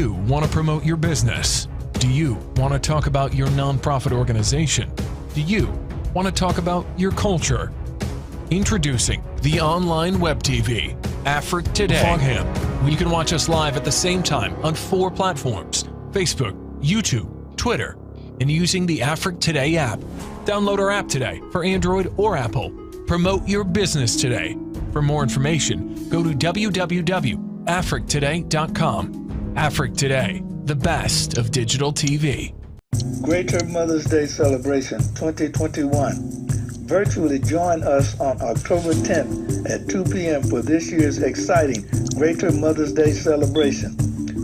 you want to promote your business? Do you want to talk about your nonprofit organization? Do you want to talk about your culture? Introducing the online web TV, Afrique Today. Fogham, where you can watch us live at the same time on 4 platforms: Facebook, YouTube, Twitter, and using the Afrique Today app. Download our app today for Android or Apple. Promote your business today. For more information, go to www.afriquetoday.com. Afrique Today, the best of digital TV. Greater Mother's Day Celebration 2021. Virtually join us on October 10th at 2 p.m. for this year's exciting Greater Mother's Day celebration,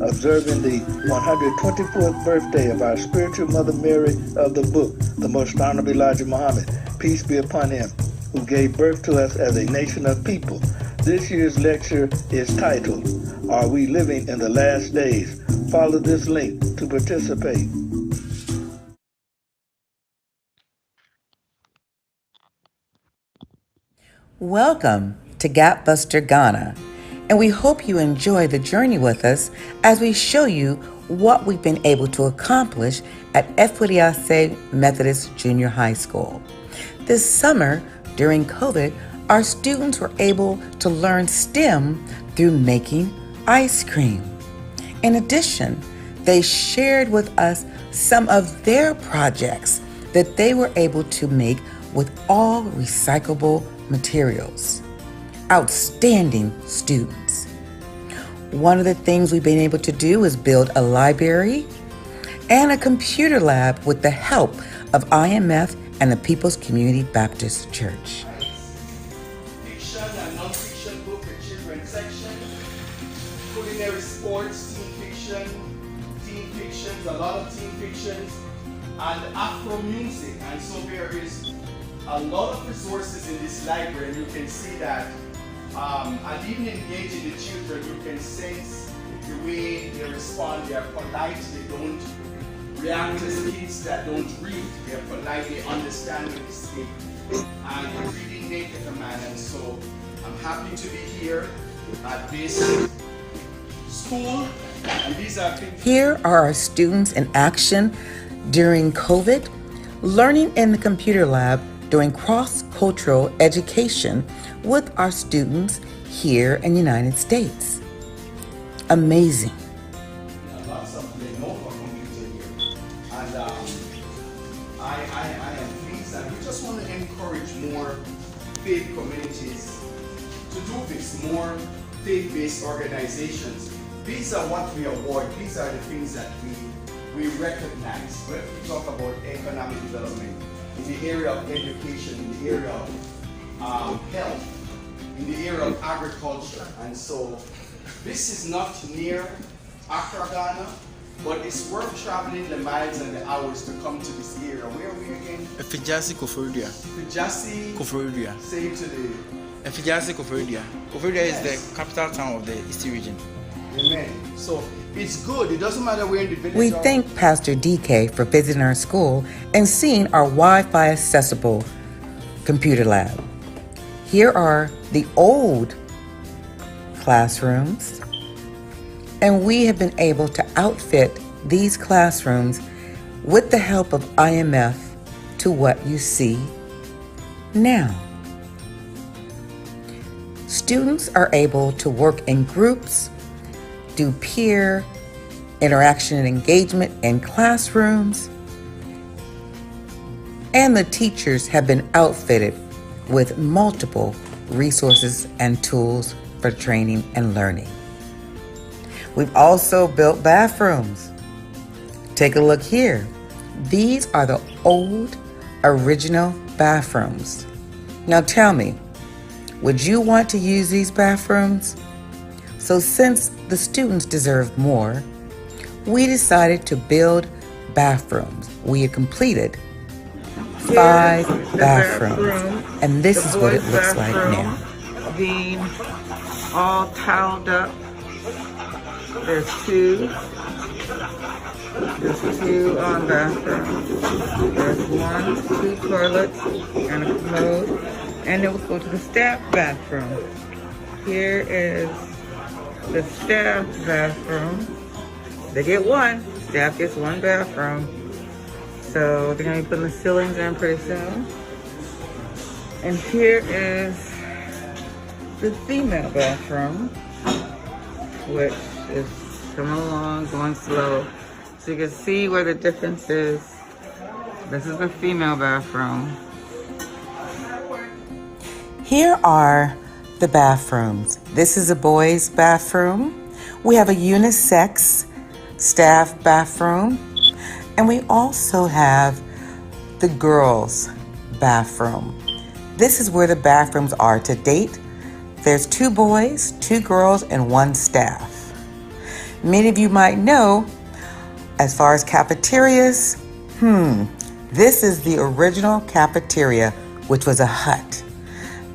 observing the 124th birthday of our spiritual mother Mary of the book, the Most Honorable Elijah Muhammad, peace be upon him, who gave birth to us as a nation of people. This year's lecture is titled, Are We Living in the Last Days? Follow this link to participate. Welcome to Gapbuster Ghana, and we hope you enjoy the journey with us as we show you what we've been able to accomplish at Efudiase Methodist Junior High School. This summer, during COVID, our students were able to learn STEM through making ice cream. In addition, they shared with us some of their projects that they were able to make with all recyclable materials. Outstanding students. One of the things we've been able to do is build a library and a computer lab with the help of IMF and the People's Community Baptist Church. Fiction and non-fiction book, the children's section, culinary sports, teen fictions, a lot of teen fictions, and Afro music. And so there is a lot of resources in this library, and you can see that, and even engaging the children, you can sense the way they respond. They are polite, they don't react as kids that don't read. They are polite, they understand what they speak, and the reading naked command. And so I'm happy to be here at this school, and these are things. Here are our students in action during COVID, learning in the computer lab, doing cross-cultural education with our students here in the United States. Amazing. Lots of Lenovo computer here. And I am pleased, and we just want to encourage more faith communities to do this, more faith-based organizations. These are what we award. These are the things that we recognize when we talk about economic development. In the area of education, in the area of health, in the area of agriculture. And so this is not near Accra, Ghana, but it's worth traveling the miles and the hours to come to this area. Where are we again? Effigiasi Koforidua. Effigiasi Koforidua. Say it to the... Effigiasi Koforidua. Koforidua is the capital town of the Eastern region. Amen. So it's good. It doesn't matter where in the village. We thank Pastor DK for visiting our school and seeing our Wi-Fi accessible computer lab. Here are the old classrooms, and we have been able to outfit these classrooms with the help of IMF to what you see now. Students are able to work in groups, do peer interaction and engagement in classrooms, and the teachers have been outfitted with multiple resources and tools for training and learning. We've also built bathrooms. Take a look here. These are the old original bathrooms. Now tell me, would you want to use these bathrooms? So since the students deserve more, we decided to build bathrooms. We have completed 5 bathrooms, and this is what it looks like now. Being all tiled up. There's 2. There's 2 on bathroom. There's 1, 2 toilets, and a commode. And then we'll go to the staff bathroom. Here is the staff bathroom. They get one. Staff gets one bathroom. So they're gonna be putting the ceilings in pretty soon. And here is the female bathroom, which is coming along, going slow. So you can see where the difference is. This is the female bathroom. Here are the bathrooms. This is a boys' bathroom. We have a unisex staff bathroom. And we also have the girls' bathroom. This is where the bathrooms are to date. There's 2 boys, 2 girls, and 1 staff. Many of you might know, as far as cafeterias, this is the original cafeteria, which was a hut.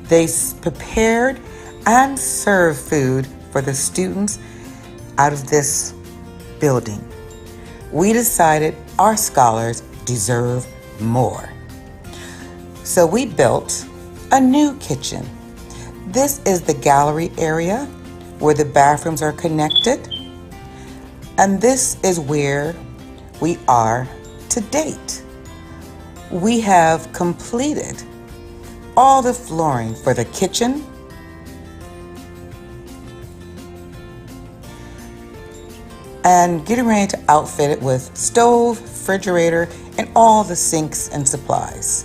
They prepared and served food for the students out of this building. We decided our scholars deserve more. So we built a new kitchen. This is the gallery area where the bathrooms are connected. And this is where we are to date. We have completed all the flooring for the kitchen, and getting ready to outfit it with stove, refrigerator, and all the sinks and supplies.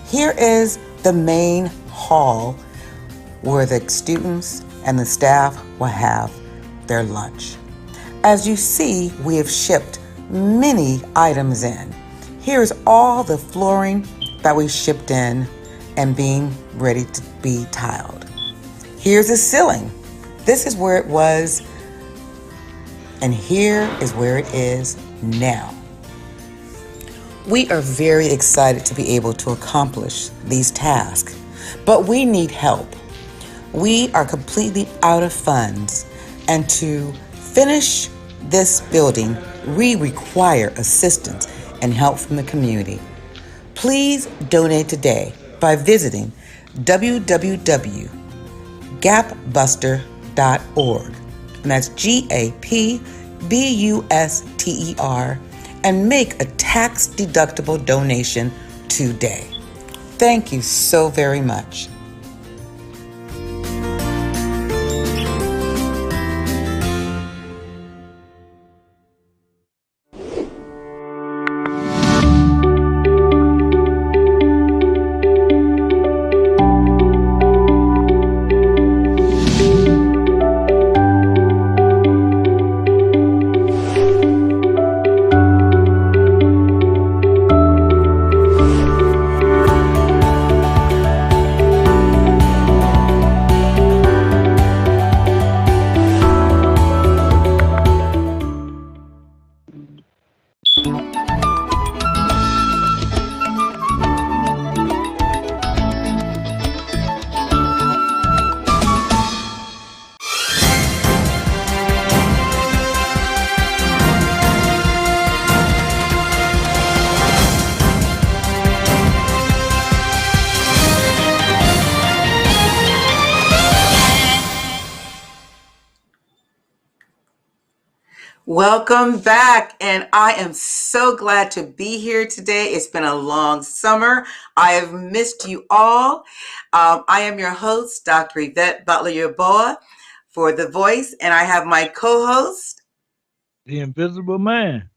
Here is the main hall where the students and the staff will have their lunch. As you see, we have shipped many items in. Here's all the flooring that we shipped in and being ready to be tiled. Here's the ceiling. This is where it was, and here is where it is now. We are very excited to be able to accomplish these tasks, but we need help. We are completely out of funds, and to finish this building, we require assistance and help from the community. Please donate today by visiting www.gapbuster.org, and that's GAPBUSTER, and make a tax-deductible donation today. Thank you so very much. Welcome back, and I am so glad to be here today. It's been a long summer. I have missed you all. I am your host, Dr. Yvette Butler-Yaboa for The Voice, and I have my co-host, The Invisible Man.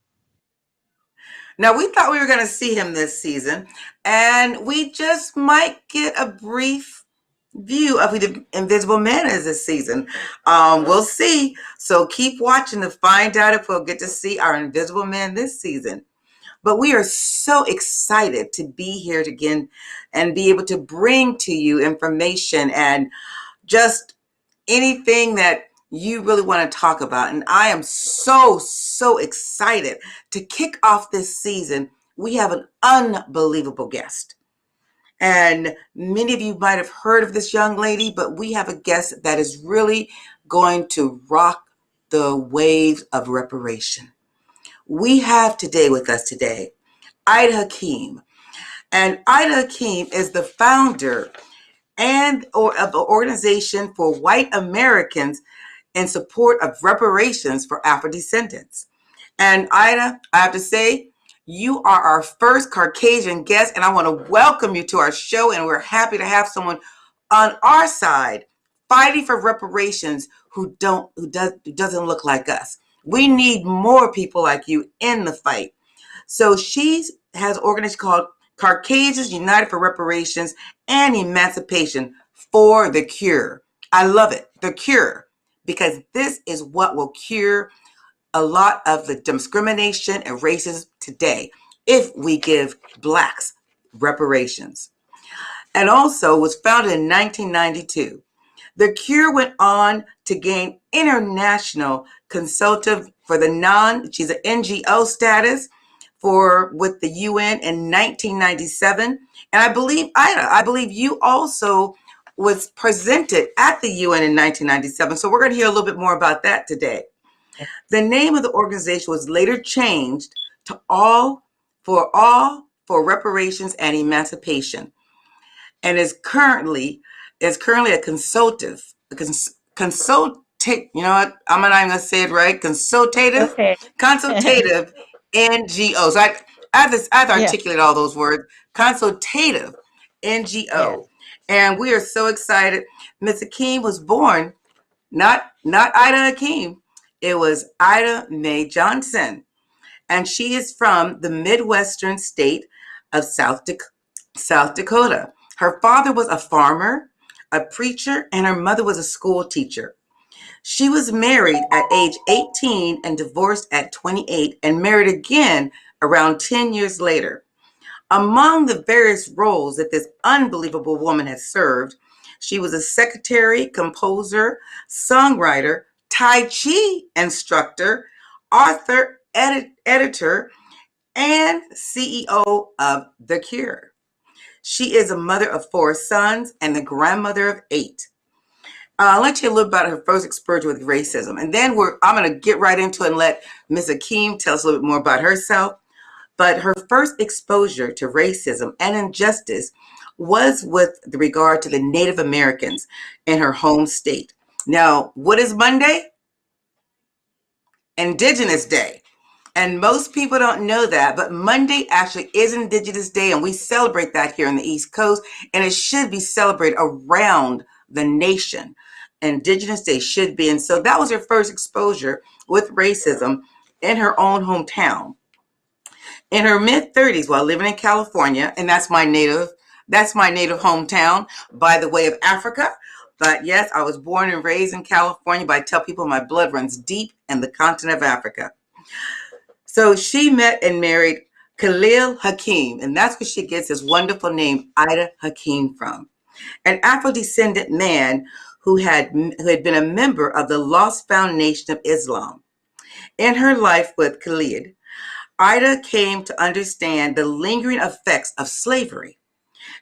Now, we thought we were going to see him this season, and we just might get a brief view of who the Invisible Man is this season. We'll see. So keep watching to find out if we'll get to see our Invisible Man this season. But we are so excited to be here again and be able to bring to you information and just anything that you really want to talk about. And I am so excited to kick off this season. We have an unbelievable guest. And many of you might have heard of this young lady, but we have a guest that is really going to rock the waves of reparation. We have today with us today, Ida Hakim. And Ida Hakim is the founder of the organization for white Americans in support of reparations for Afro descendants. And Ida, I have to say, you are our first Caucasian guest, and I want to welcome you to our show. And we're happy to have someone on our side fighting for reparations who doesn't look like us. We need more people like you in the fight. So she has an organization called Caucasians United for Reparations and Emancipation for the Cure. I love it, the cure, because this is what will cure a lot of the discrimination and racism today if we give Blacks reparations. And also was founded in 1992. The Cure went on to gain international consultative for she's an NGO status with the UN in 1997. And I believe, Ida, you also was presented at the UN in 1997. So we're going to hear a little bit more about that today. The name of the organization was later changed to All for Reparations and Emancipation, and is currently a consultative. You know what? I'm not even gonna say it right. Consultative NGO. So I have to articulate all those words. Consultative NGO, yes. And we are so excited. Ms. Hakim was born, not Ida Hakim. It was Ida Mae Johnson, and she is from the Midwestern state of South Dakota. Her father was a farmer, a preacher, and her mother was a school teacher. She was married at age 18 and divorced at 28 and married again around 10 years later. Among the various roles that this unbelievable woman has served, she was a secretary, composer, songwriter, Tai Chi instructor, author, editor, and CEO of The Cure. She is a mother of 4 sons and the grandmother of 8. I'll let you a little about her first exposure with racism. And then I'm going to get right into it and let Ms. Hakim tell us a little bit more about herself. But her first exposure to racism and injustice was with regard to the Native Americans in her home state. Now, what is Monday? Indigenous Day. And most people don't know that, but Monday actually is Indigenous Day, and we celebrate that here on the East Coast, and it should be celebrated around the nation. Indigenous Day should be. And so that was her first exposure with racism in her own hometown. In her mid-30s, while living in California, and that's my native hometown, by the way of Africa. But yes, I was born and raised in California, but I tell people my blood runs deep in the continent of Africa. So she met and married Khalil Hakim, and that's where she gets his wonderful name, Ida Hakim, from. An Afro-descendant man who had been a member of the Lost Foundation of Islam. In her life with Khalid, Ida came to understand the lingering effects of slavery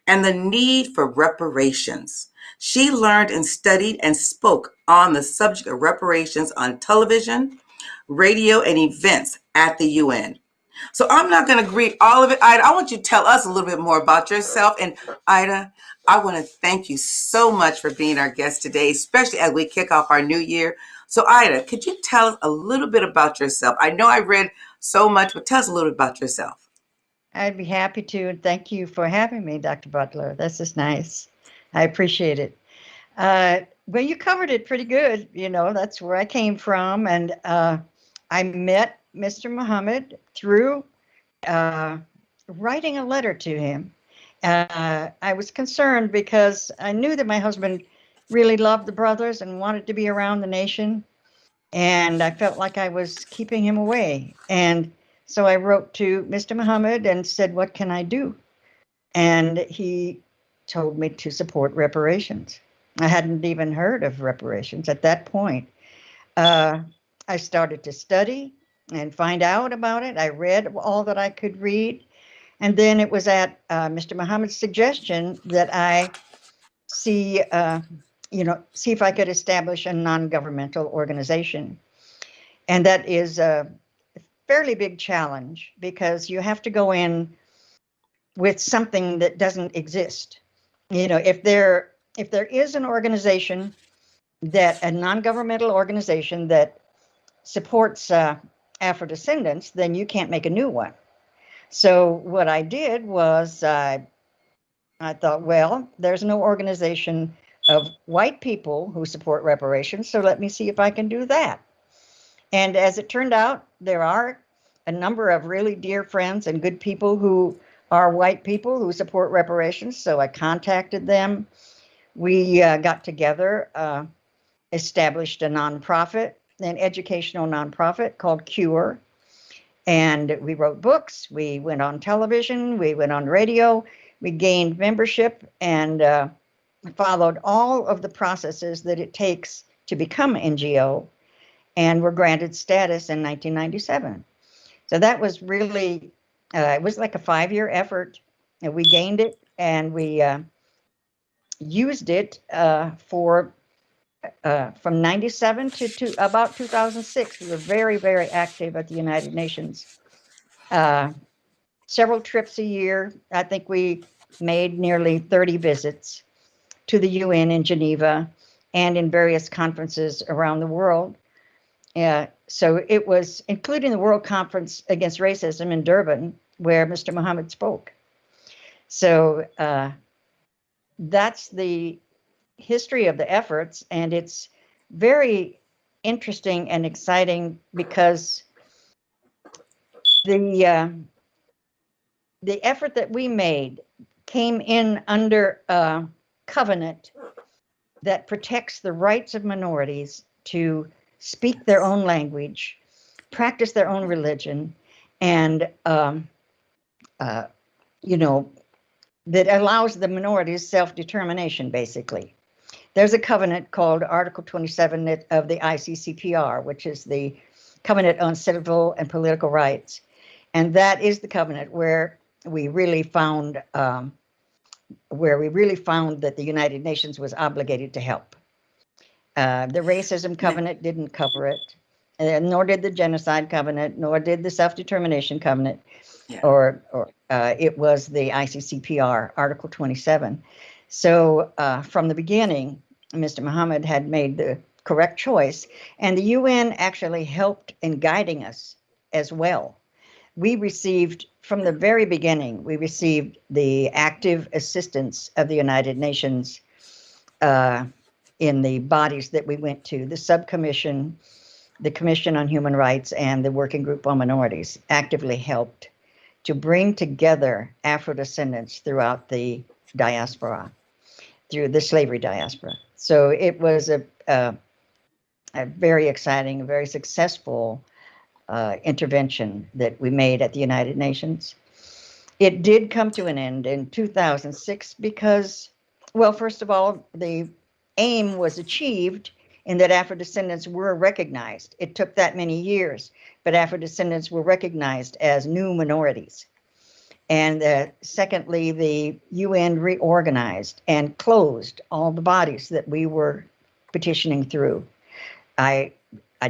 and the need for reparations. She learned and studied and spoke on the subject of reparations on television, radio, and events at the UN. So I'm not going to read all of it. Ida, I want you to tell us a little bit more about yourself. And Ida, I want to thank you so much for being our guest today, especially as we kick off our new year. So Ida, could you tell us a little bit about yourself? I know I read so much, but tell us a little bit about yourself. I'd be happy to. And thank you for having me, Dr. Butler. This is nice. I appreciate it. Well, you covered it pretty good. You know, that's where I came from. And I met Mr. Muhammad through writing a letter to him. I was concerned because I knew that my husband really loved the brothers and wanted to be around the nation. And I felt like I was keeping him away. And so I wrote to Mr. Muhammad and said, what can I do? And he told me to support reparations. I hadn't even heard of reparations at that point. I started to study and find out about it. I read all that I could read. And then it was at Mr. Muhammad's suggestion that I see if I could establish a non-governmental organization. And that is a fairly big challenge because you have to go in with something that doesn't exist. You know, if there is an organization, a non-governmental organization that supports Afro-descendants, then you can't make a new one. So what I did was I thought, well, there's no organization of white people who support reparations, so let me see if I can do that. And as it turned out, there are a number of really dear friends and good people who are white people who support reparations, so I contacted them. We got together, established a nonprofit, an educational nonprofit called CURE, and we wrote books, we went on television, we went on radio, we gained membership, and followed all of the processes that it takes to become an NGO, and were granted status in 1997. So that was really, it was like a 5-year effort, and we gained it, and we used it for from 97 to about 2006. We were very, very active at the United Nations. Several trips a year. I think we made nearly 30 visits to the UN in Geneva and in various conferences around the world. So it was, including the World Conference Against Racism in Durban, where Mr. Muhammad spoke. So that's the history of the efforts, and it's very interesting and exciting because the effort that we made came in under a covenant that protects the rights of minorities to speak their own language, practice their own religion, and that allows the minorities self-determination, basically. There's a covenant called Article 27 of the ICCPR, which is the Covenant on Civil and Political Rights. And that is the covenant where we really found that the United Nations was obligated to help. The racism covenant didn't cover it, nor did the genocide covenant, nor did the self-determination covenant, or it was the ICCPR, Article 27. So from the beginning, Mr. Muhammad had made the correct choice, and the UN actually helped in guiding us as well. We received, from the very beginning, we received the active assistance of the United Nations in the bodies that we went to, the subcommission, the Commission on Human Rights, and the Working Group on Minorities actively helped to bring together Afro-descendants throughout the diaspora, through the slavery diaspora. So it was a very exciting, very successful intervention that we made at the United Nations. It did come to an end in 2006 because, well, first of all, the aim was achieved in that Afro-descendants were recognized. It took that many years, but Afro-descendants were recognized as new minorities. And secondly, the UN reorganized and closed all the bodies that we were petitioning through. I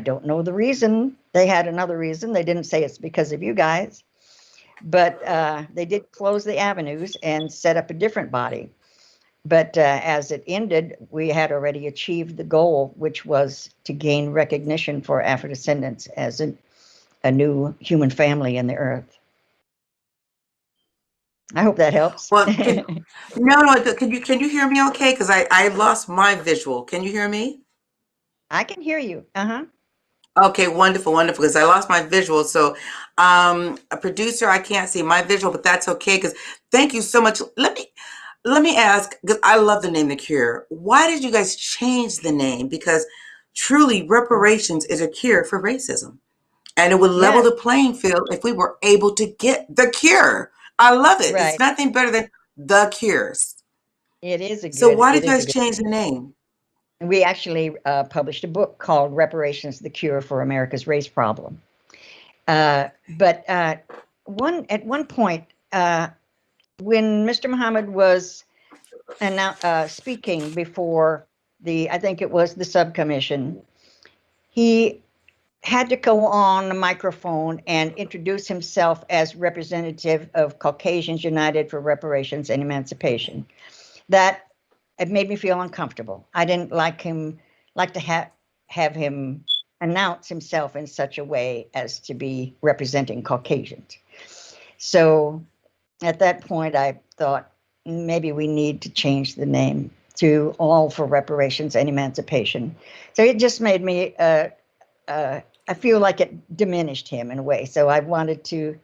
don't know the reason. They had another reason. They didn't say it's because of you guys, but they did close the avenues and set up a different body. But as it ended, we had already achieved the goal, which was to gain recognition for Afro-descendants as a new human family in the earth. I hope that helps. Well, can you hear me okay? Because I lost my visual. Can you hear me? I can hear you. Okay, wonderful, wonderful. Because I lost my visual, so a producer, I can't see my visual, but that's okay. Because thank you so much. Let me ask, because I love the name The Cure. Why did you guys change the name? Because truly, reparations is a cure for racism, and it would level the playing field if we were able to get the cure. I love it. Right. It's nothing better than The Cures. It is a good. So why did you guys change the name? We actually published a book called Reparations, the Cure for America's Race Problem. But at one point, when Mr. Muhammad was speaking before I think it was the subcommission, he had to go on the microphone and introduce himself as representative of Caucasians United for Reparations and Emancipation. That it made me feel uncomfortable. I didn't like to have him announce himself in such a way as to be representing Caucasians. So at that point, I thought maybe we need to change the name to All for Reparations and Emancipation. So it just made me, I feel like it diminished him in a way. So I wanted to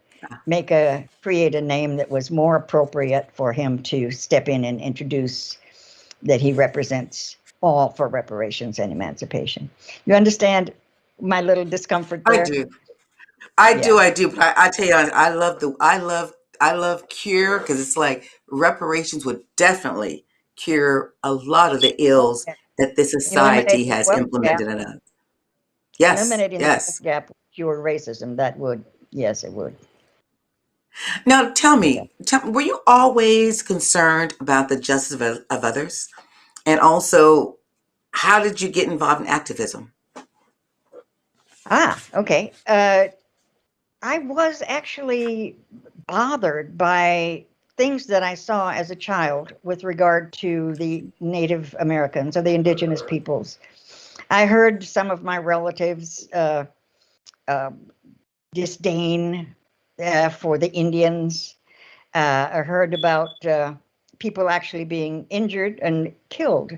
create a name that was more appropriate for him to step in and introduce that he represents all for reparations and emancipation. You understand my little discomfort there? I do. But I tell you, I love cure, because it's like reparations would definitely cure a lot of the ills that this society has implemented in us. Yes, eliminating the yes. wealth gap would cure racism. That would, yes, it would. Now, tell me, were you always concerned about the justice of others? And also, how did you get involved in activism? Okay. I was actually bothered by things that I saw as a child with regard to the Native Americans or the indigenous peoples. I heard some of my relatives disdain for the Indians. I heard about people actually being injured and killed.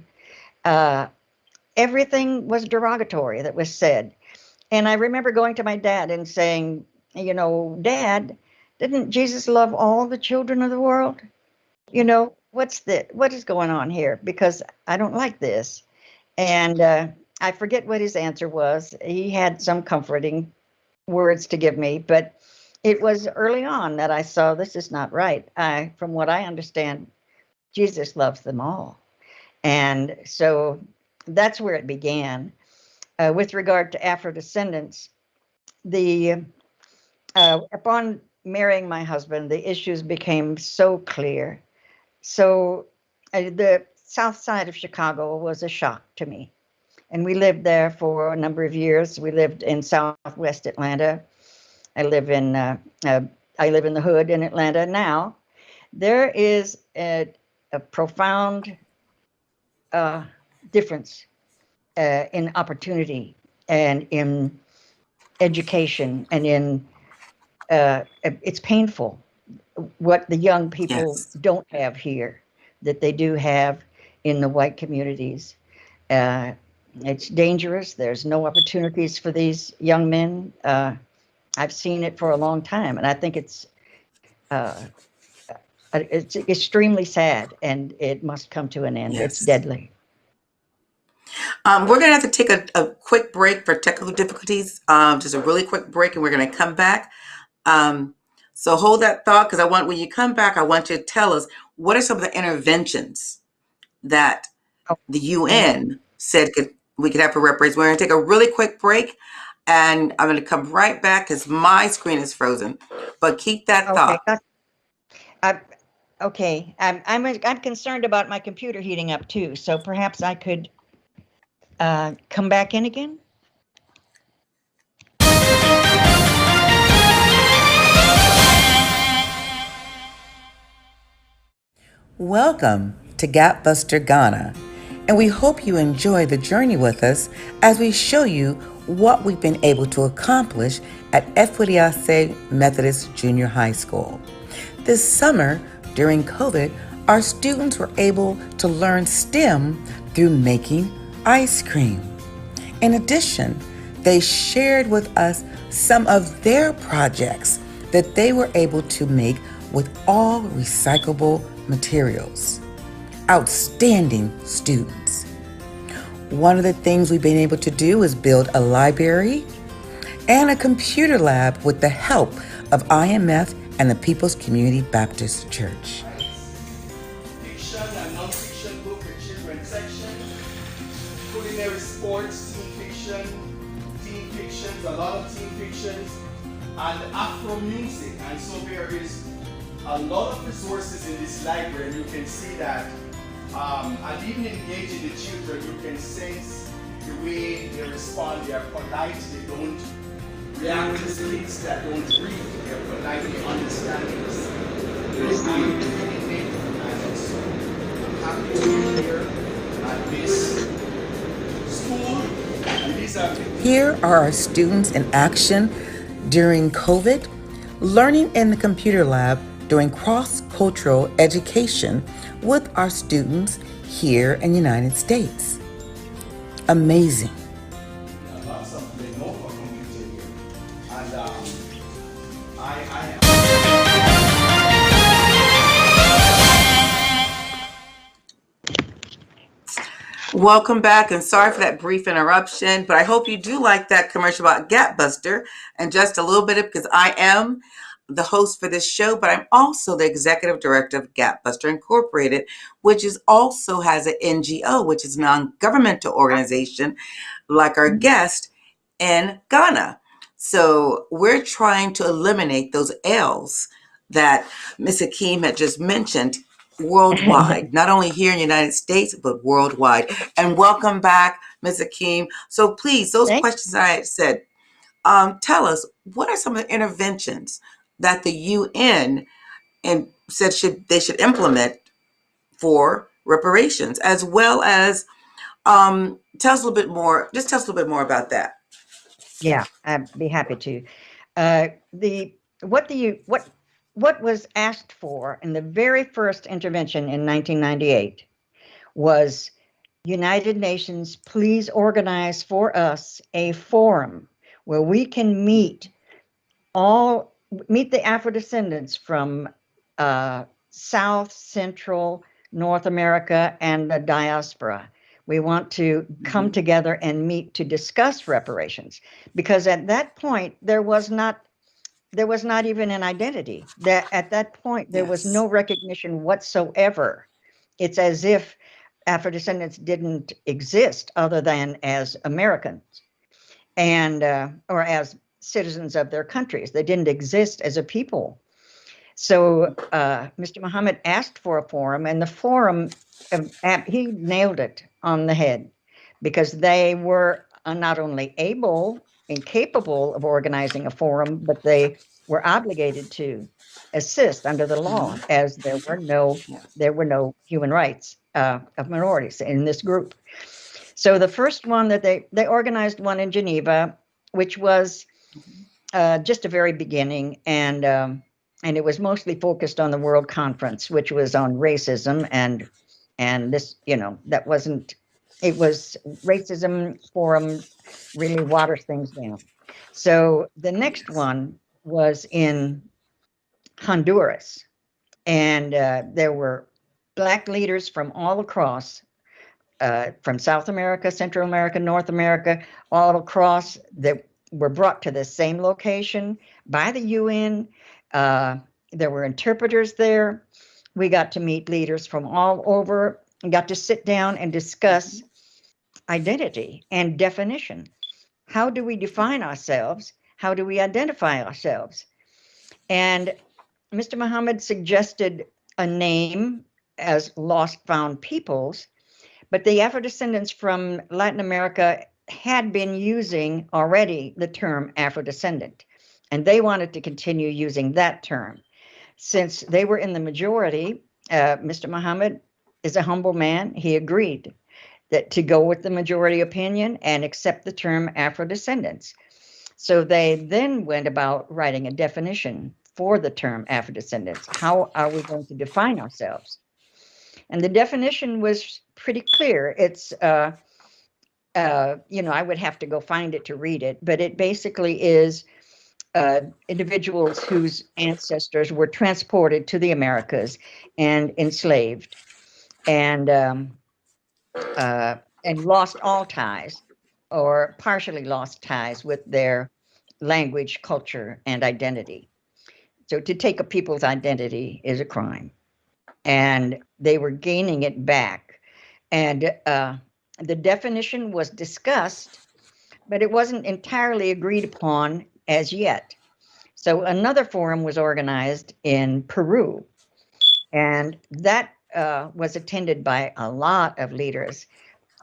Everything was derogatory that was said. And I remember going to my dad and saying, you know, Dad, didn't Jesus love all the children of the world? You know, what is going on here? Because I don't like this. And I forget what his answer was. He had some comforting words to give me, but it was early on that I saw this is not right. From what I understand, Jesus loves them all. And so that's where it began. With regard to Afro-descendants, upon marrying my husband, the issues became so clear. So the south side of Chicago was a shock to me. And we lived there for a number of years. We lived in Southwest Atlanta. I live in the hood in Atlanta now. There is a profound difference in opportunity and in education and in it's painful what the young people don't have here that they do have in the white communities. It's dangerous. There's no opportunities for these young men. I've seen it for a long time, and I think it's extremely sad, and it must come to an end. Yes. It's deadly. We're going to have to take a quick break for technical difficulties, just a really quick break, and we're going to come back. So hold that thought, because when you come back, I want you to tell us what are some of the interventions that the UN said we could have for reparations. We're going to take a really quick break, and I'm going to come right back because my screen is frozen. But keep that thought. Okay. I'm concerned about my computer heating up too, so perhaps I could come back in again. Welcome to Gapbuster Ghana, and we hope you enjoy the journey with us as we show you what we've been able to accomplish at AfriqueToday Methodist Junior High School. This summer, during COVID, our students were able to learn STEM through making ice cream. In addition, they shared with us some of their projects that they were able to make with all recyclable materials. Outstanding students. One of the things we've been able to do is build a library and a computer lab with the help of IMF and the People's Community Baptist Church. Fiction and non-fiction book and children's section, culinary sports, teen fictions, a lot of teen fictions, and Afro music. And so there is a lot of resources in this library, and you can see that, and even engaging the children, you can sense the way they respond. They are polite, they don't react to things that don't read, they are polite, they understand this. And so I'm happy to be here at this school, and Here are our students in action during COVID, learning in the computer lab during cross-cultural education with our students here in the United States. Amazing. Lots of Lenovo computer here. And I Welcome back, and sorry for that brief interruption, but I hope you do like that commercial about Gapbuster. And just a little bit, because I am the host for this show, but I'm also the executive director of Gapbuster Incorporated, which is also has an NGO, which is a non-governmental organization, like our guest in Ghana. So we're trying to eliminate those L's that Ms. Hakim had just mentioned worldwide, not only here in the United States, but worldwide. And welcome back, Ms. Hakim. So please, those questions I had said, tell us, what are some of the interventions that the UN said they should implement for reparations, as well as tell us a little bit more. Just tell us a little bit more about that. Yeah, I'd be happy to. What was asked for in the very first intervention in 1998 was, United Nations, please organize for us a forum where we can meet the Afro-descendants from South, Central, North America, and the diaspora. We want to come together and meet to discuss reparations, because at that point there was not even an identity. At that point there was no recognition whatsoever. It's as if Afro-descendants didn't exist other than as Americans, and or as citizens of their countries. They didn't exist as a people. So Mr. Muhammad asked for a forum, and the forum, he nailed it on the head, because they were not only able and capable of organizing a forum, but they were obligated to assist under the law, as there were no human rights of minorities in this group. So the first one that they organized one in Geneva, which was just a very beginning, and it was mostly focused on the World Conference, which was on racism, and this, that wasn't. It was racism forum really waters things down. So the next one was in Honduras, and there were Black leaders from all across, from South America, Central America, North America, all across, that were brought to the same location by the UN. There were interpreters there. We got to meet leaders from all over and got to sit down and discuss identity and definition. How do we define ourselves? How do we identify ourselves? And Mr. Muhammad suggested a name as Lost Found Peoples, but the Afro-descendants from Latin America had been using already the term Afro-descendant, and they wanted to continue using that term. Since they were in the majority, Mr. Muhammad is a humble man. He agreed that to go with the majority opinion and accept the term Afro-descendants. So they then went about writing a definition for the term Afro-descendants. How are we going to define ourselves? And the definition was pretty clear. It's, I would have to go find it to read it, but it basically is individuals whose ancestors were transported to the Americas and enslaved, and lost all ties, or partially lost ties with their language, culture, and identity. So to take a people's identity is a crime, and they were gaining it back. And the definition was discussed, but it wasn't entirely agreed upon as yet. So another forum was organized in Peru, and that was attended by a lot of leaders,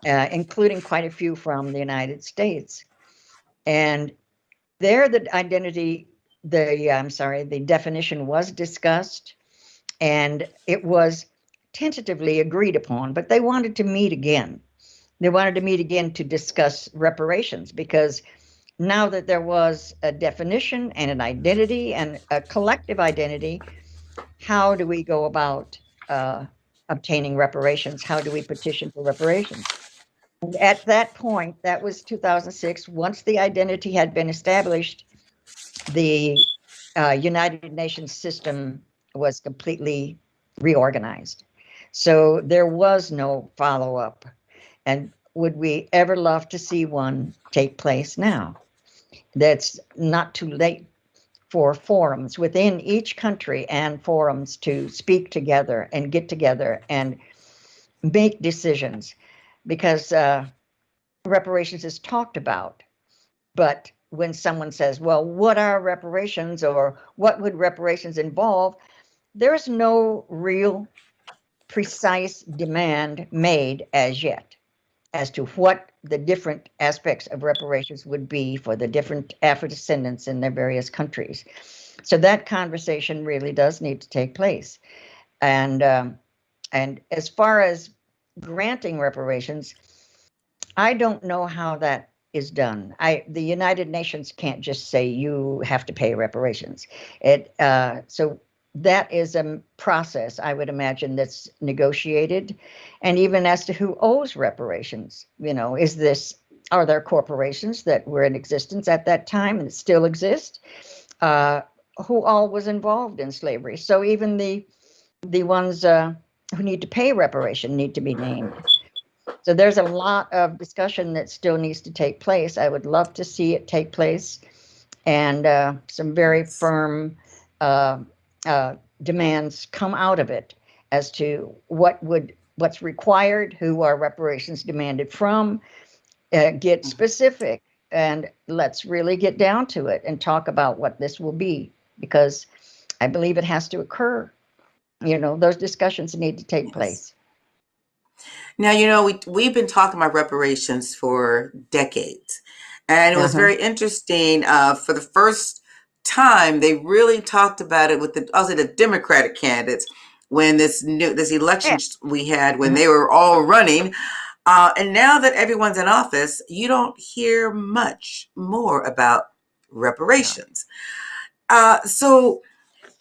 including quite a few from the United States. And there the definition was discussed, and it was tentatively agreed upon, but they wanted to meet again. they wanted to meet again to discuss reparations, because now that there was a definition and an identity and a collective identity, how do we go about obtaining reparations? How do we petition for reparations? And at that point, that was 2006, once the identity had been established, the United Nations system was completely reorganized. So there was no follow-up. And would we ever love to see one take place now? That's not too late for forums within each country and forums to speak together and get together and make decisions, because reparations is talked about. But when someone says, well, what are reparations, or what would reparations involve? There's no real precise demand made as yet as to what the different aspects of reparations would be for the different Afro-descendants in their various countries. So that conversation really does need to take place. And as far as granting reparations, I don't know how that is done. The United Nations can't just say you have to pay reparations. So that is a process, I would imagine, that's negotiated. And even as to who owes reparations, are there corporations that were in existence at that time and still exist? Who all was involved in slavery? So even the ones who need to pay reparation need to be named. So there's a lot of discussion that still needs to take place. I would love to see it take place, and some very firm demands come out of it as to what's required, who are reparations demanded from, get specific, and let's really get down to it and talk about what this will be, because I believe it has to occur. Those discussions need to take place. Now, we've been talking about reparations for decades, and it was very interesting. For the first time, they really talked about it with the Democratic candidates when this election we had, when they were all running. And now that everyone's in office, you don't hear much more about reparations. So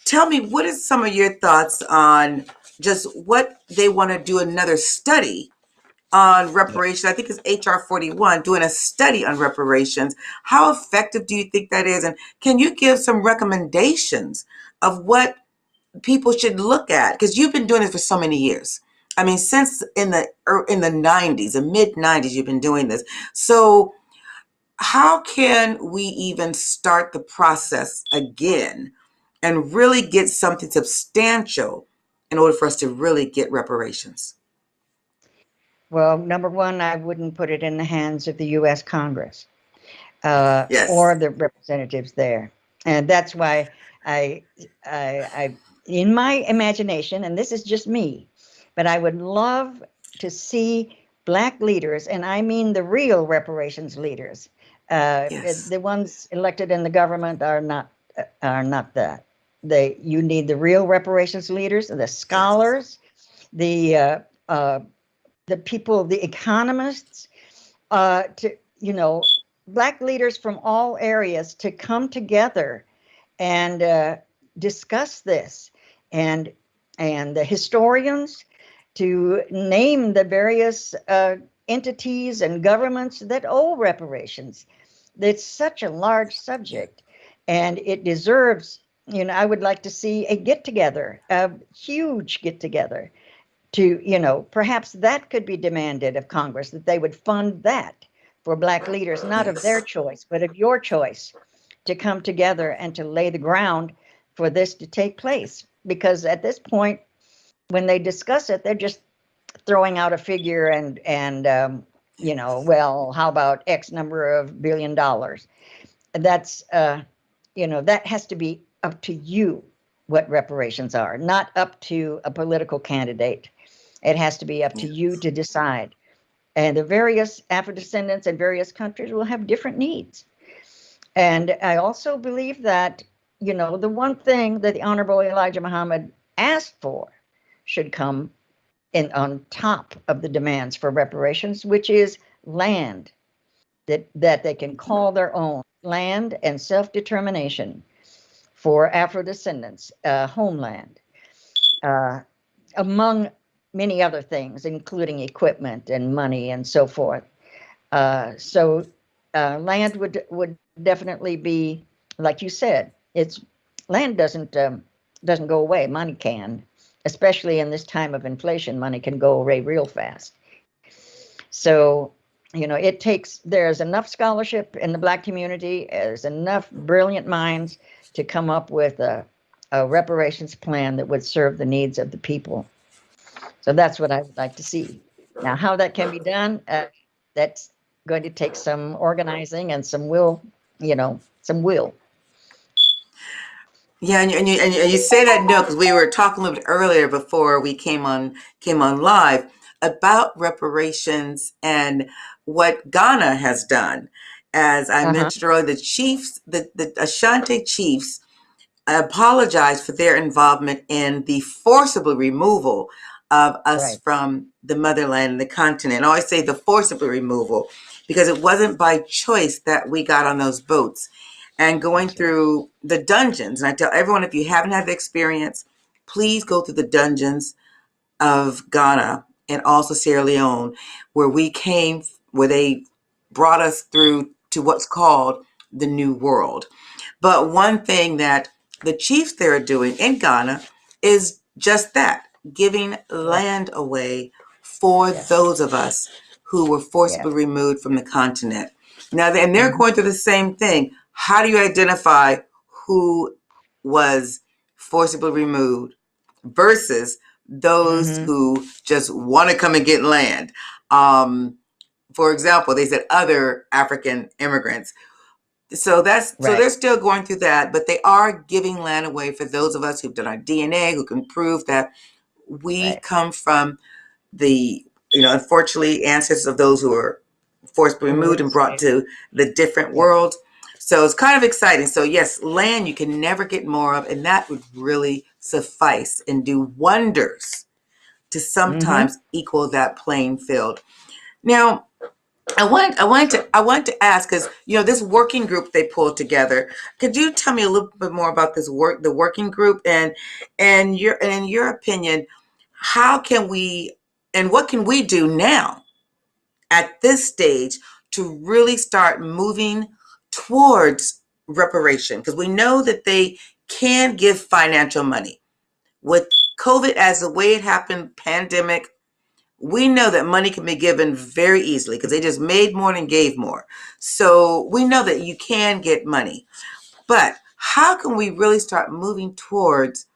tell me, what is some of your thoughts on just what they want to do another study on reparations? I think it's HR 41, doing a study on reparations. How effective do you think that is? And can you give some recommendations of what people should look at? Because you've been doing this for so many years. I mean, since in the 90s, the mid 90s, you've been doing this. So how can we even start the process again and really get something substantial in order for us to really get reparations? Well, number one, I wouldn't put it in the hands of the U.S. Congress or the representatives there. And that's why I, in my imagination, and this is just me, but I would love to see Black leaders, and I mean the real reparations leaders. The ones elected in the government are not that. You need the real reparations leaders, the scholars, the people, the economists, Black leaders from all areas to come together and discuss this, and the historians to name the various entities and governments that owe reparations. It's such a large subject, and it deserves, I would like to see a get-together, a huge get-together, to, perhaps that could be demanded of Congress, that they would fund that for Black leaders, not of their choice, but of your choice, to come together and to lay the ground for this to take place. Because at this point, when they discuss it, they're just throwing out a figure and well, how about X number of $1 billion? That's, that has to be up to you what reparations are, not up to a political candidate. It has to be up to you to decide. And the various Afro-descendants in various countries will have different needs. And I also believe that, the one thing that the Honorable Elijah Muhammad asked for should come on top of the demands for reparations, which is land that they can call their own, land and self-determination for Afro-descendants, homeland, among many other things, including equipment and money and so forth. So land would definitely be, like you said, it's land doesn't go away. Money can, especially in this time of inflation. Money can go away real fast. So, there's enough scholarship in the Black community, there's enough brilliant minds to come up with a reparations plan that would serve the needs of the people. So that's what I would like to see. Now, how that can be done, that's going to take some organizing and some will, some will. Yeah, and you say that, no, because we were talking a little bit earlier before we came on live about reparations and what Ghana has done. As I mentioned earlier, the chiefs, the Ashanti chiefs, apologized for their involvement in the forcible removal of us from the motherland and the continent. I always say the forcible removal because it wasn't by choice that we got on those boats and going through the dungeons. And I tell everyone, if you haven't had the experience, please go through the dungeons of Ghana and also Sierra Leone, where they brought us through to what's called the New World. But one thing that the chiefs there are doing in Ghana is just that, giving land away for those of us who were forcibly removed from the continent. Now, and they're going through the same thing. How do you identify who was forcibly removed versus those who just want to come and get land? For example, they said other African immigrants. So so they're still going through that, but they are giving land away for those of us who've done our DNA, who can prove that we come from the, unfortunately, ancestors of those who were forcibly removed and brought to the different world. So it's kind of exciting. So yes, land you can never get more of, and that would really suffice and do wonders to sometimes equal that playing field. Now, I want to ask, because this working group they pulled together. Could you tell me a little bit more about the working group, and in your opinion, how can we and what can we do now at this stage to really start moving towards reparation? Because we know that they can give financial money. With COVID as the way it happened, pandemic, we know that money can be given very easily because they just made more and gave more. So we know that you can get money. But how can we really start moving towards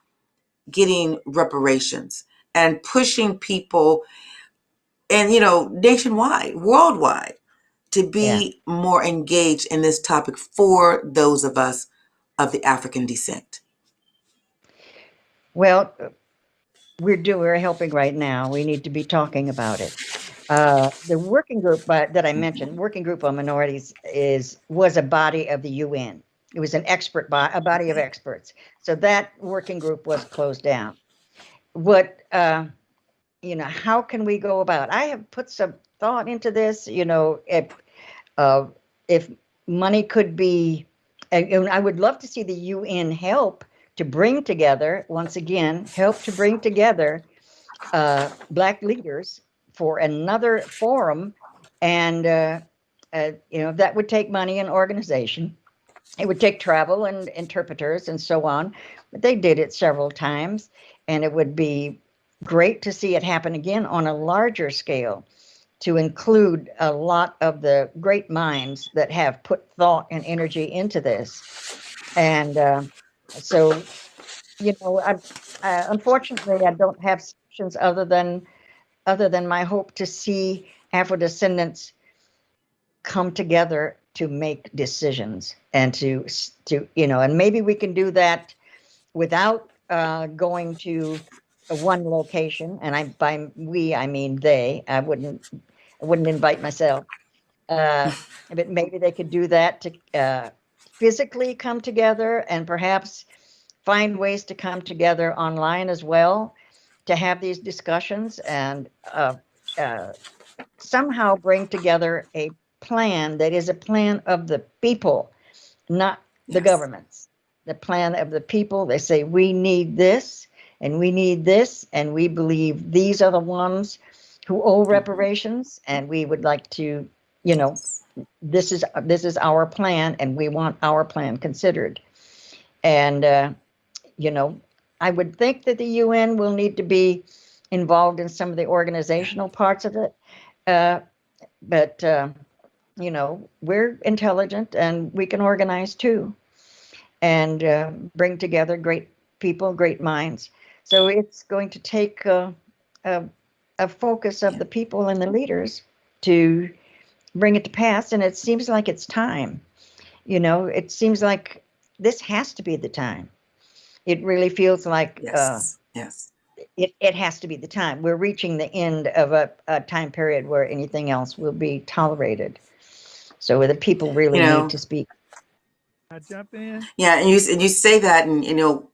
getting reparations and pushing people and, nationwide, worldwide, to be more engaged in this topic for those of us of the African descent? Well, we're helping right now. We need to be talking about it. The working group that I mentioned, Working Group on Minorities, was a body of the UN. It was a body of experts. So that working group was closed down. What how can we go about? I have put some thought into this. If money could be, and I would love to see the UN help to bring together, once again, Black leaders for another forum, and that would take money and organization. It would take travel and interpreters and so on. But they did it several times, and it would be great to see it happen again on a larger scale, to include a lot of the great minds that have put thought and energy into this. And so, unfortunately, I don't have solutions other than my hope to see Afro-descendants come together to make decisions and to and maybe we can do that without going to one location. And by we, I mean they. I wouldn't invite myself. But maybe they could do that to physically come together, and perhaps find ways to come together online as well. to have these discussions and somehow bring together a plan that is a plan of the people, not the governments. The plan of the people. They say we need this and we need this, and we believe these are the ones who owe reparations, and we would like to, this is our plan, and we want our plan considered. And I would think that the UN will need to be involved in some of the organizational parts of it. But we're intelligent and we can organize too, and bring together great people, great minds. So it's going to take a focus of the people and the leaders to bring it to pass. And it seems like it's time. It seems like this has to be the time. It really feels like it has to be the time. We're reaching the end of a time period where anything else will be tolerated. So the people really need to speak. I jump in? Yeah, and you say that, and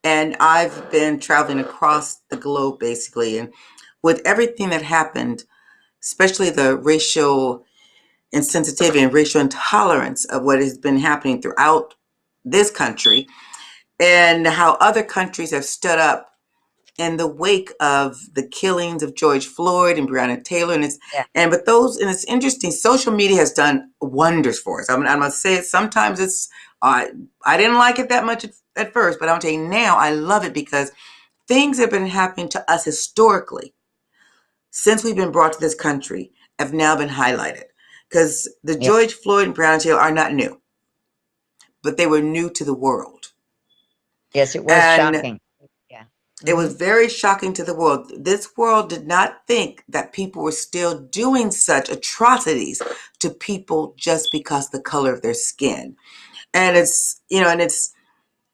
and I've been traveling across the globe basically, and with everything that happened, especially the racial insensitivity and racial intolerance of what has been happening throughout this country, and how other countries have stood up in the wake of the killings of George Floyd and Breonna Taylor, and it's interesting. Social media has done wonders for us. I'm gonna say it. Sometimes it's I didn't like it that much at first, but I'm telling you now, I love it because things have been happening to us historically since we've been brought to this country have now been highlighted. Because the George Floyd and Breonna Taylor are not new, but they were new to the world. Yes, it was shocking. It was very shocking to the world. This world did not think that people were still doing such atrocities to people just because the color of their skin. And it's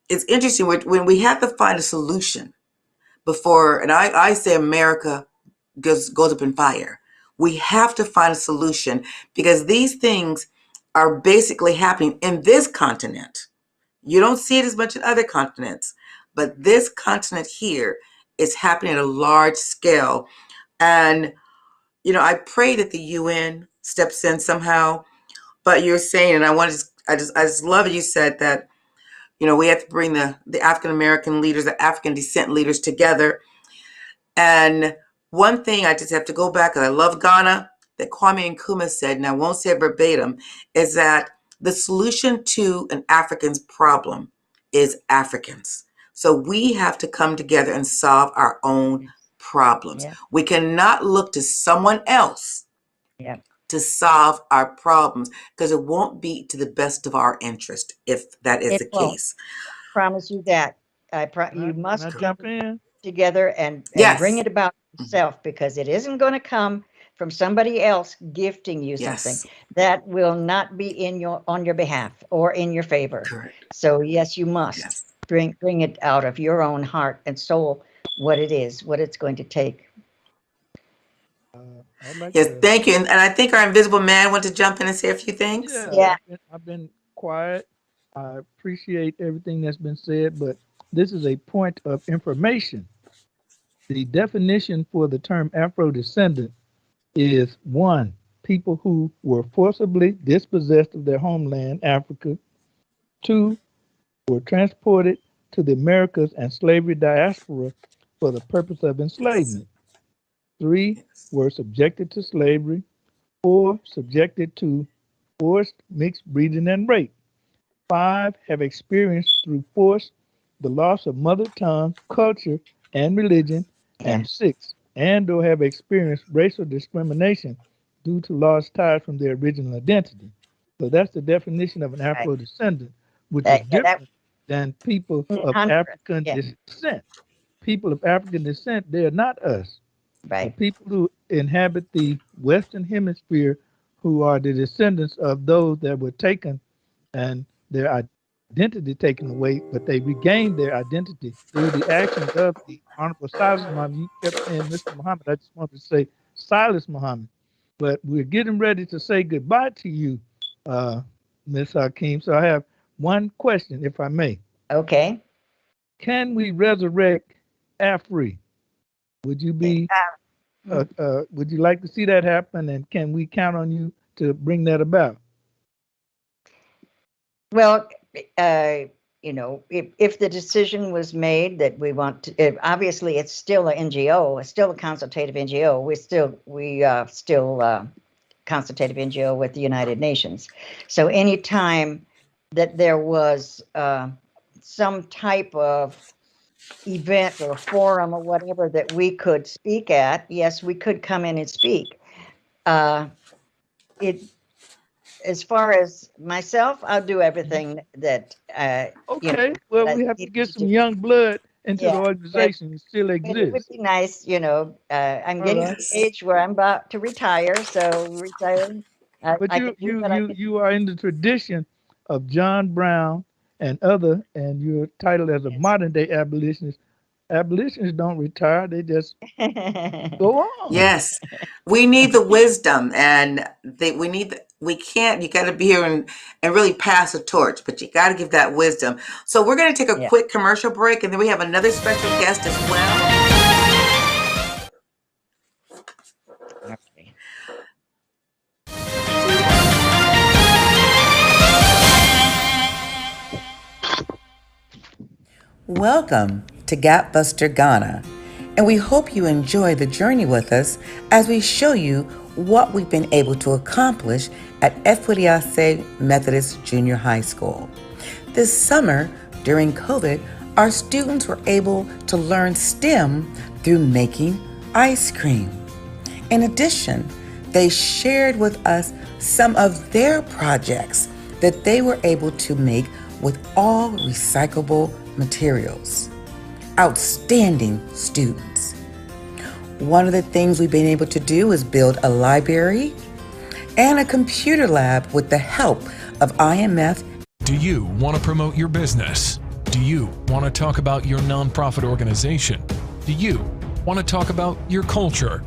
interesting when we have to find a solution before, and I say America goes up in fire. We have to find a solution because these things are basically happening in this continent. You don't see it as much in other continents, but this continent here is happening at a large scale. And, I pray that the UN steps in somehow, but you're saying, and I just love it. You said that, we have to bring the African-American leaders, the African descent leaders together. And one thing I just have to go back, and I love Ghana, that Kwame Nkrumah said, and I won't say it verbatim, is that the solution to an African's problem is Africans. So we have to come together and solve our own problems. We cannot look to someone else to solve our problems because it won't be to the best of our interest if that is the case. I promise you that. You must jump in together and bring it about yourself, because it isn't going to come from somebody else gifting you something that will not be on your behalf or in your favor. Correct. So yes, you must bring it out of your own heart and soul, what it is, what it's going to take. Thank you. And I think our invisible man wants to jump in and say a few things. I've been quiet. I appreciate everything that's been said, but this is a point of information. The definition for the term Afro-descendant is 1, people who were forcibly dispossessed of their homeland, Africa. 2, were transported to the Americas and slavery diaspora for the purpose of enslavement. 3, were subjected to slavery. 4, subjected to forced mixed breeding and rape. 5, have experienced through force the loss of mother tongue, culture, and religion. And 6, and/or have experienced racial discrimination due to lost ties from their original identity. So that's the definition of an Afro-descendant, which is different than people of African descent. People of African descent, they are not us. The people who inhabit the Western Hemisphere, who are the descendants of those that were taken and their identity taken away, but they regained their identity through the actions of the Honorable Silas Muhammad. You kept saying Mr. Muhammad. I just wanted to say Silas Muhammad. But we're getting ready to say goodbye to you, Ms. Hakim. So I have one question, if I may. Okay. Can we resurrect Afri Would you be would you like to see that happen, and can we count on you to bring that about? Well, if the decision was made that we want to, obviously it's still an NGO, it's still a consultative NGO. We still consultative NGO with the United Nations. So anytime that there was some type of event or forum or whatever that we could speak at, yes, we could come in and speak. As far as myself, I'll do everything that Okay. Well, that I we have to need get some do. young blood into the Yeah, organization. It still but it would exists. be nice, I'm All getting right. to the age where I'm about to retire, so retiring, But I can do what I can. you are in the tradition of John Brown and you're titled as a Yes. modern day abolitionist. Abolitionists don't retire; they just go on. Yes, we need the wisdom, and we can't. You got to be here and really pass the torch, but you got to give that wisdom. So we're going to take a Yeah. quick commercial break, and then we have another special guest as well. Okay. Welcome to Gapbuster Ghana, and we hope you enjoy the journey with us as we show you what we've been able to accomplish at AfriqueToday Methodist Junior High School. This summer, during COVID, our students were able to learn STEM through making ice cream. In addition, they shared with us some of their projects that they were able to make with all recyclable materials. Outstanding students. One of the things we've been able to do is build a library and a computer lab with the help of IMF. Do you want to promote your business? Do you want to talk about your nonprofit organization? Do you want to talk about your culture?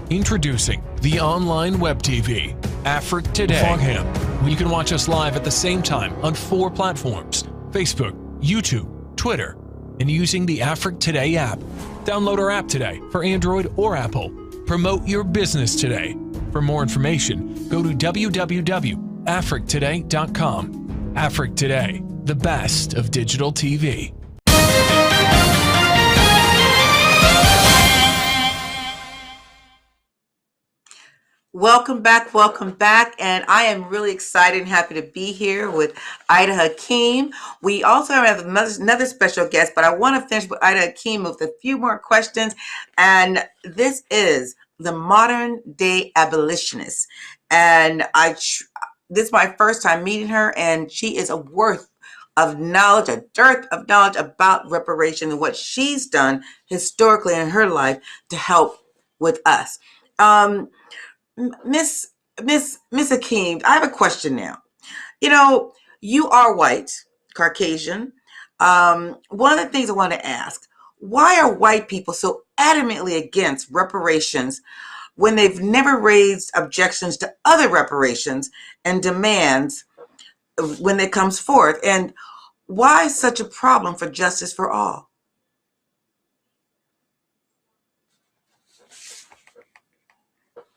Introducing the online web TV, Afrique Today. Fogham, where you can watch us live at the same time on 4 platforms: Facebook, YouTube, Twitter, and using the Afrique Today app. Download our app today for Android or Apple. Promote your business today. For more information, go to www.afriquetoday.com. Afrique Today, the best of digital TV. Welcome back, and I am really excited and happy to be here with Ida Hakim. We also have another special guest, but I want to finish with Ida Hakim with a few more questions, and this is the modern day abolitionist, and this is my first time meeting her, and she is a dearth of knowledge about reparations and what she's done historically in her life to help with us. Miss Hakim, I have a question now. You are white, Caucasian. One of the things I want to ask, why are white people so adamantly against reparations when they've never raised objections to other reparations and demands when it comes forth? And why such a problem for justice for all?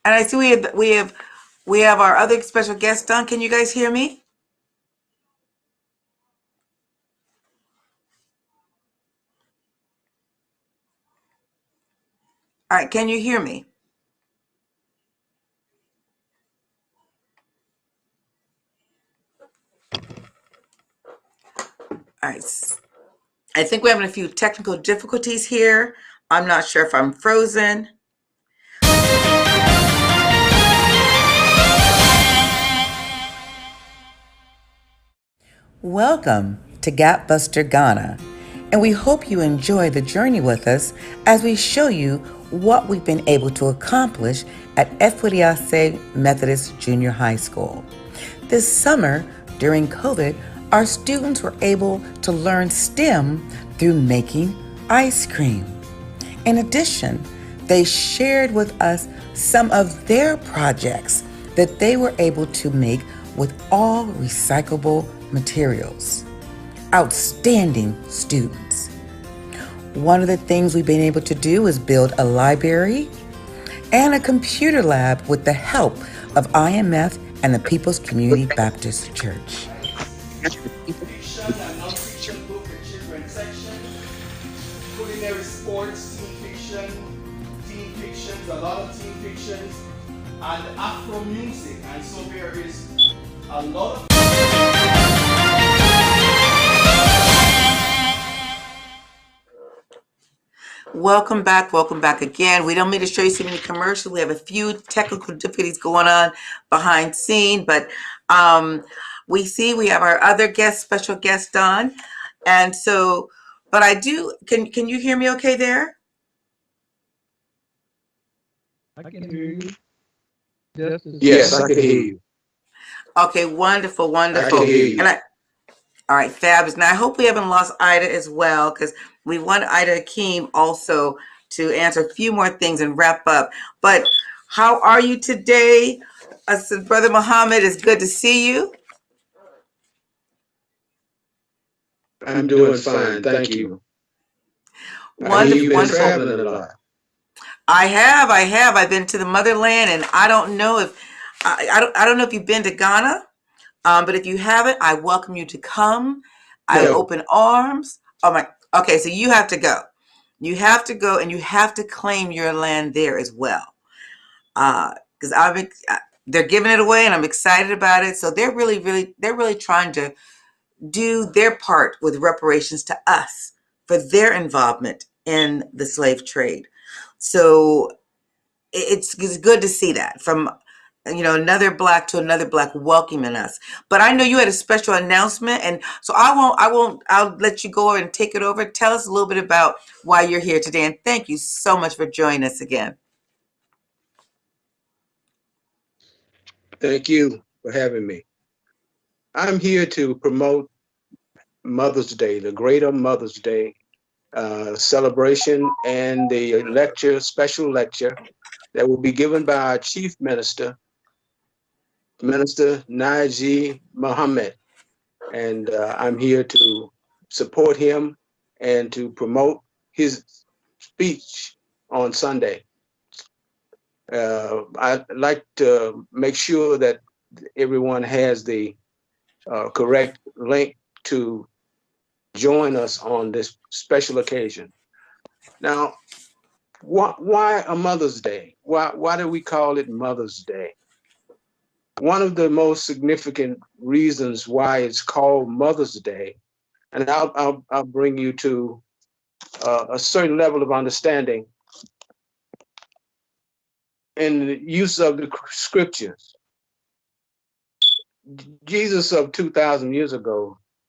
And I see we have our other special guest done. Can you guys hear me? All right, can you hear me? All right. I think we're having a few technical difficulties here. I'm not sure if I'm frozen. Welcome to Gapbuster Ghana, and we hope you enjoy the journey with us as we show you what we've been able to accomplish at AfriqueToday Methodist Junior High School. This summer, during COVID, our students were able to learn STEM through making ice cream. In addition, they shared with us some of their projects that they were able to make with all recyclable materials. Outstanding students. One of the things we've been able to do is build a library and a computer lab with the help of IMF and the People's Community Baptist Church. Fiction and non-fiction book, a children's section, culinary sports, teen fictions, a lot of teen fictions, and Afro music, and so there is a lot of Welcome back again. We don't mean to show you so many commercials. We have a few technical difficulties going on behind scene, but we see we have our other special guest on. And so, but I do, can you hear me okay there? I can hear you. Yes, I can hear you. Okay, wonderful. I can hear you. And all right, fabulous. Now I hope we haven't lost Ida as well, because we want Ida Hakim also to answer a few more things and wrap up. But how are you today? Brother Muhammad, it's good to see you. I'm doing fine, thank you. Wonderful. You've been traveling a lot. I have. I've been to the motherland, and I don't know if I don't know if you've been to Ghana, but if you haven't, I welcome you to come. I have open arms. Oh my. Okay, so you have to go. You have to go, and you have to claim your land there as well. Because they're giving it away, and I'm excited about it. So they're really trying to do their part with reparations to us for their involvement in the slave trade. So it's good to see that from another black to another black welcoming us. But I know you had a special announcement, and so I'll let you go and take it over. Tell us a little bit about why you're here today, and thank you so much for joining us again. Thank you for having me. I'm here to promote Mother's Day, the Greater Mother's Day celebration, and the special lecture that will be given by our Chief Minister, Minister Naji Muhammad. And I'm here to support him and to promote his speech on Sunday. I'd like to make sure that everyone has the correct link to join us on this special occasion. Now, why a Mother's Day? Why do we call it Mother's Day? One of the most significant reasons why it's called Mother's Day, and I'll bring you to a certain level of understanding in the use of the scriptures. Jesus of 2,000 years ago